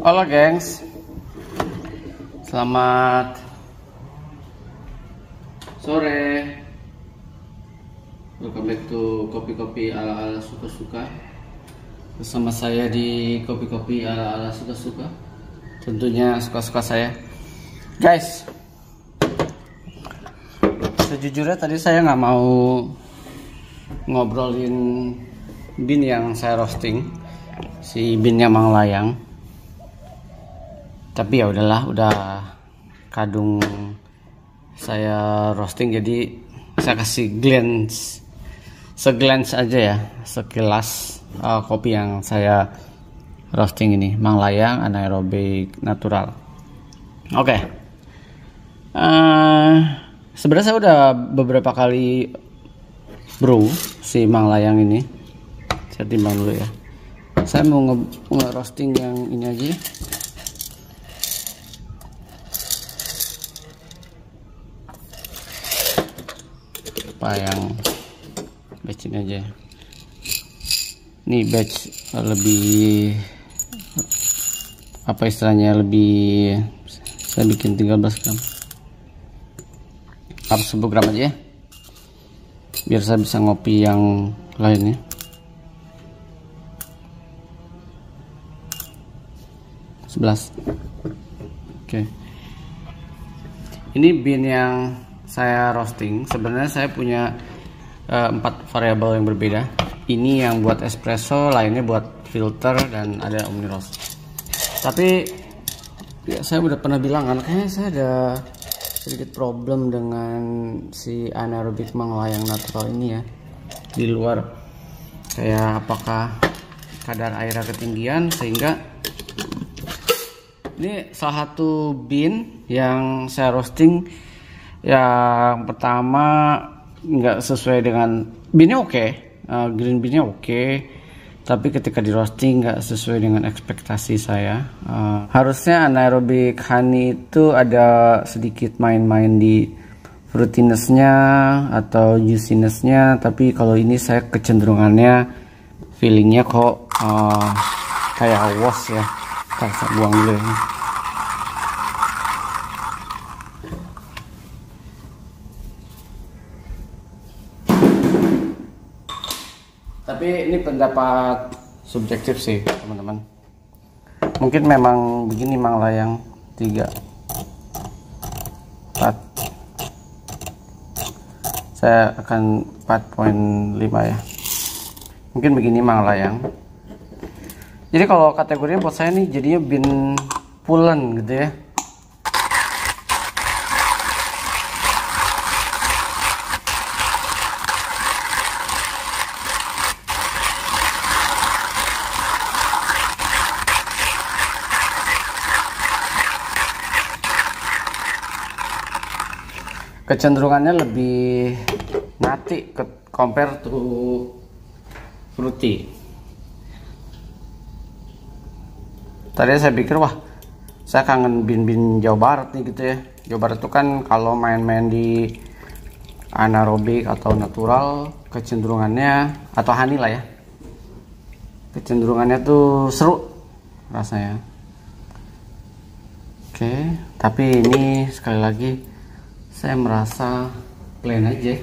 Halo gengs, selamat sore. Welcome back to kopi-kopi ala-ala suka-suka. Bersama saya di kopi-kopi ala-ala suka-suka. Tentunya suka-suka saya. Guys, sejujurnya tadi saya nggak mau ngobrolin bin yang saya roasting, si binnya Mang Layang. Tapi ya udahlah, udah kadung saya roasting, jadi saya kasih seglance aja ya, sekilas kopi yang saya roasting ini, Mang Layang anaerobik natural. Oke. Sebenarnya saya udah beberapa kali brew si Mang Layang ini. Saya timbang dulu ya. Saya mau nge-roasting yang ini aja. Apa yang batch ini aja. Ini batch lebih, apa istilahnya, lebih, saya bikin 13 gram. Apa 10 gram aja ya. Biar saya bisa ngopi yang lainnya. Oke. Ini bean yang saya roasting. Sebenarnya saya punya 4 variabel yang berbeda. Ini yang buat espresso, lainnya buat filter, dan ada omni roast. Tapi ya, saya udah pernah bilang kan, kayaknya saya ada sedikit problem dengan si anaerobik Mang Layang natural ini ya. Di luar, kayak apakah kadar airnya ketinggian, sehingga ini salah satu bean yang saya roasting. Yang pertama nggak sesuai dengan beannya, oke, green beannya oke, tapi ketika di roasting nggak sesuai dengan ekspektasi saya. Harusnya anaerobic honey itu ada sedikit main-main di fruitinessnya atau juicinessnya, tapi kalau ini saya kecenderungannya feelingnya kok kayak awas ya. Saya buang dulu ini. Tapi ini pendapat subjektif sih teman-teman. Mungkin memang begini Mang Layang 3, 4. Saya akan 4.5 ya. Mungkin begini Mang Layang. Jadi kalau kategorinya buat saya nih jadinya bean pulen gitu ya. Kecenderungannya lebih nati compare to fruity. Tadi saya pikir, wah, saya kangen bin-bin Jawa Barat nih gitu ya. Jawa Barat itu kan kalau main-main di anaerobik atau natural, kecenderungannya, atau honey lah ya, kecenderungannya tuh seru rasanya. Oke, tapi ini sekali lagi saya merasa plain aja.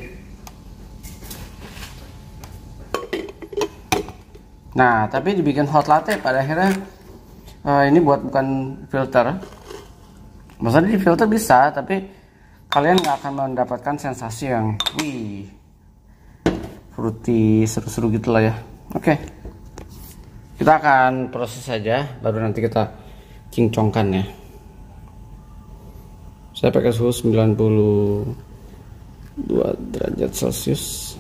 Nah, tapi dibikin hot latte pada akhirnya ini buat bukan filter. Maksudnya di filter bisa, tapi kalian nggak akan mendapatkan sensasi yang fruity seru-seru gitu lah ya. Oke, kita akan proses saja, baru nanti kita cincongkan ya. Saya pakai suhu 92 derajat Celcius.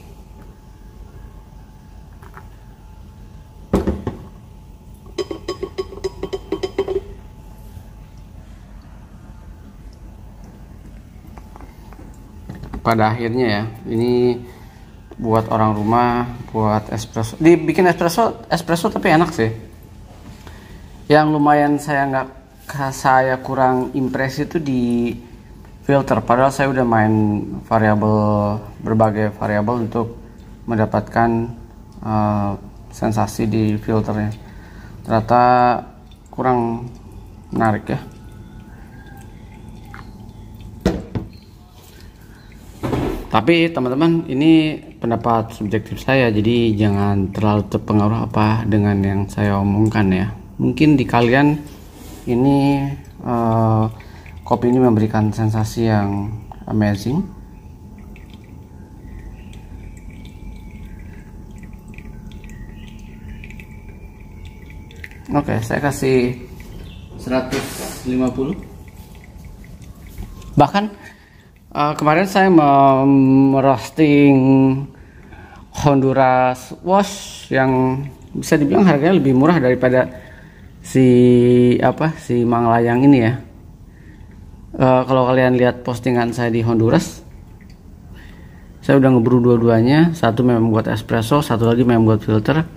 Pada akhirnya ya, ini buat orang rumah, buat espresso, dibikin espresso tapi enak sih. Yang lumayan saya kurang impresi itu di filter, padahal saya udah main berbagai variabel untuk mendapatkan sensasi di filternya. Ternyata kurang menarik ya. Tapi teman-teman, ini pendapat subjektif saya, jadi jangan terlalu terpengaruh apa dengan yang saya omongkan ya. Mungkin di kalian ini kopi ini memberikan sensasi yang amazing. Oke, saya kasih 150. Bahkan kemarin saya merosting Honduras Wash yang bisa dibilang harganya lebih murah daripada si Mang Layang ini ya. Kalau kalian lihat postingan saya di Honduras, saya udah ngebrew dua-duanya. Satu memang buat espresso, satu lagi memang buat filter,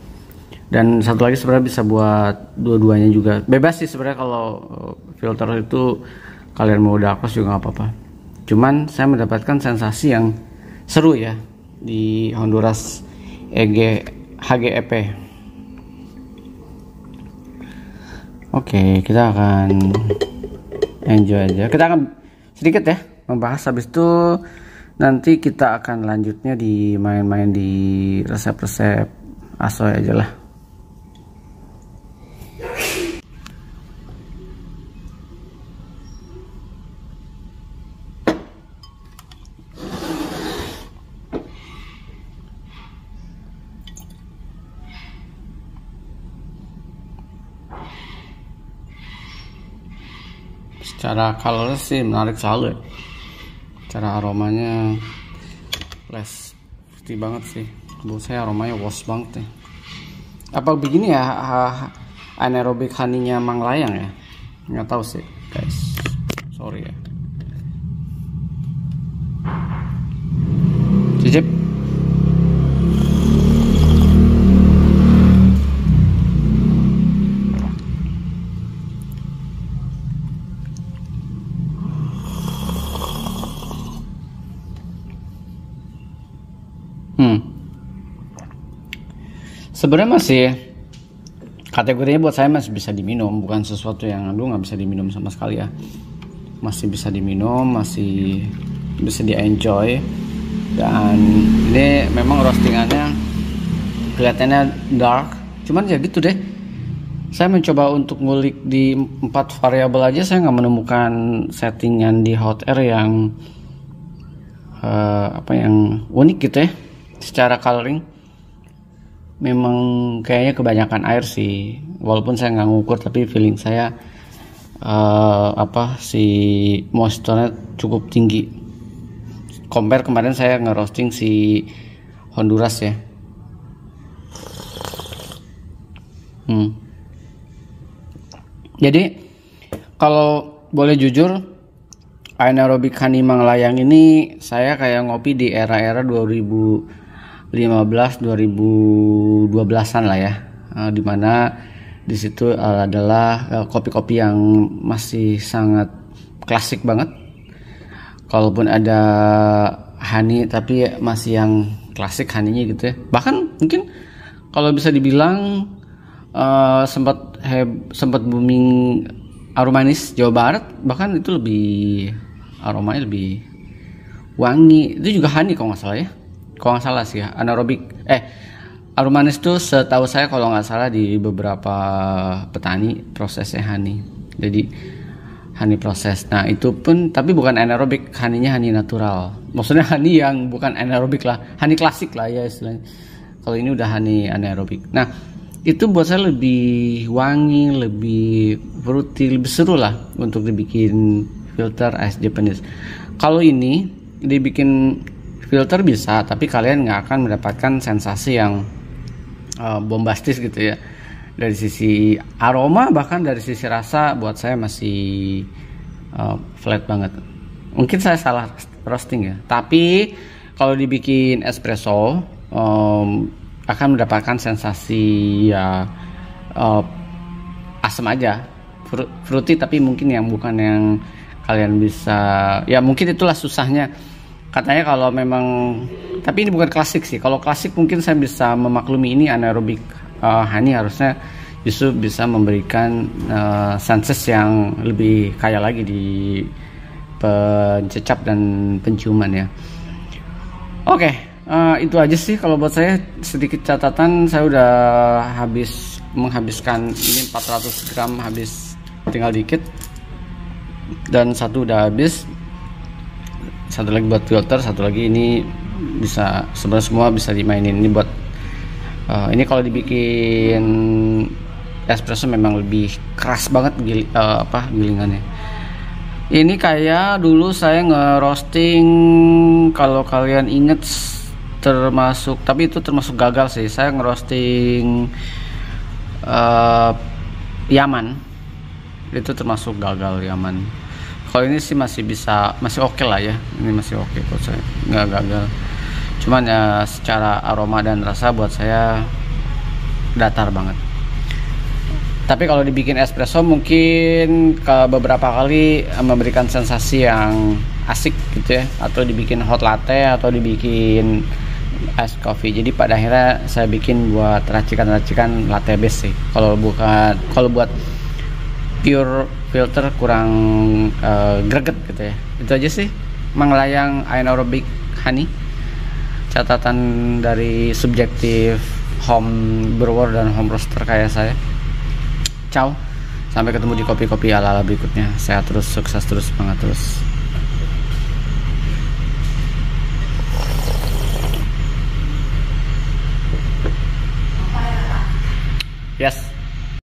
dan satu lagi sebenarnya bisa buat dua-duanya juga. Bebas sih sebenarnya, kalau filter itu kalian mau dark roast juga nggak apa-apa. Cuman saya mendapatkan sensasi yang seru ya di Honduras HGEP. Oke, kita akan enjoy aja. Kita akan sedikit ya membahas, habis itu nanti kita akan lanjutnya di main-main di resep-resep asoy aja lah. Secara color sih menarik selalu ya. Cara aromanya putih banget sih. Menurut saya aromanya was banget ya. Apa begini ya anaerobic honey-nya Mang Layang ya? Nggak tahu sih guys, sorry ya. Cicip. Sebenarnya masih kategorinya buat saya masih bisa diminum, bukan sesuatu yang nggak bisa diminum sama sekali ya. Masih bisa diminum, masih bisa di enjoy. Dan ini memang roastingannya kelihatannya dark, cuman ya gitu deh. Saya mencoba untuk ngulik di 4 variabel aja, saya nggak menemukan settingan di hot air yang yang unik gitu ya. Secara coloring memang kayaknya kebanyakan air sih, walaupun saya nggak ngukur, tapi feeling saya si moisture-nya cukup tinggi. Compare kemarin saya ngerosting si Honduras ya. Jadi kalau boleh jujur, anaerobic honey Mang Layang ini saya kayak ngopi di era-era 2015-2012an lah ya, dimana di situ adalah kopi-kopi yang masih sangat klasik banget. Kalaupun ada honey, tapi masih yang klasik honey-nya gitu ya. Bahkan mungkin kalau bisa dibilang sempat booming Aromanis Jawa Barat, bahkan itu aromanya lebih wangi. Itu juga honey kalau nggak salah ya. Kalau nggak salah sih ya, anaerobik Aromanis tuh setahu saya kalau nggak salah di beberapa petani prosesnya honey, jadi honey proses. Nah itu pun tapi bukan anaerobik, honey-nya honey natural, maksudnya honey yang bukan anaerobik lah, honey klasik lah ya istilahnya. Kalau ini udah honey anaerobik. Nah itu buat saya lebih wangi, lebih fruity, lebih seru lah untuk dibikin filter ice Japanese. Kalau ini dibikin filter bisa, tapi kalian nggak akan mendapatkan sensasi yang bombastis gitu ya. Dari sisi aroma, bahkan dari sisi rasa, buat saya masih flat banget. Mungkin saya salah roasting ya, tapi kalau dibikin espresso akan mendapatkan sensasi ya asam aja, fruity, tapi mungkin yang bukan yang kalian bisa, ya mungkin itulah susahnya. Katanya kalau memang, tapi ini bukan klasik sih. Kalau klasik mungkin saya bisa memaklumi, ini anaerobik honey harusnya justru bisa memberikan senses yang lebih kaya lagi di pencecap dan penciuman ya. Oke, itu aja sih kalau buat saya. Sedikit catatan, saya udah menghabiskan ini 400 gram habis, tinggal dikit, dan satu udah habis, satu lagi buat filter, satu lagi ini bisa, sebenarnya semua bisa dimainin. Ini buat ini kalau dibikin espresso memang lebih keras banget gilingannya. Ini kayak dulu saya nge-roasting, kalau kalian inget, termasuk, tapi itu termasuk gagal sih. Saya nge-roasting Yaman, itu termasuk gagal Yaman. Kalau ini sih masih bisa, masih oke lah ya. Ini masih oke buat saya, nggak gagal. Cuman ya secara aroma dan rasa buat saya datar banget. Tapi kalau dibikin espresso mungkin ke beberapa kali memberikan sensasi yang asik gitu ya, atau dibikin hot latte atau dibikin ice coffee. Jadi pada akhirnya saya bikin buat racikan-racikan latte base sih. Kalau buat pure filter kurang greget gitu ya. Itu aja sih Manglayang anaerobic honey. Catatan dari subjektif home brewer dan home roaster kayak saya. Ciao, sampai ketemu di kopi-kopi ala-ala berikutnya. Sehat terus, sukses terus, semangat terus. Yes.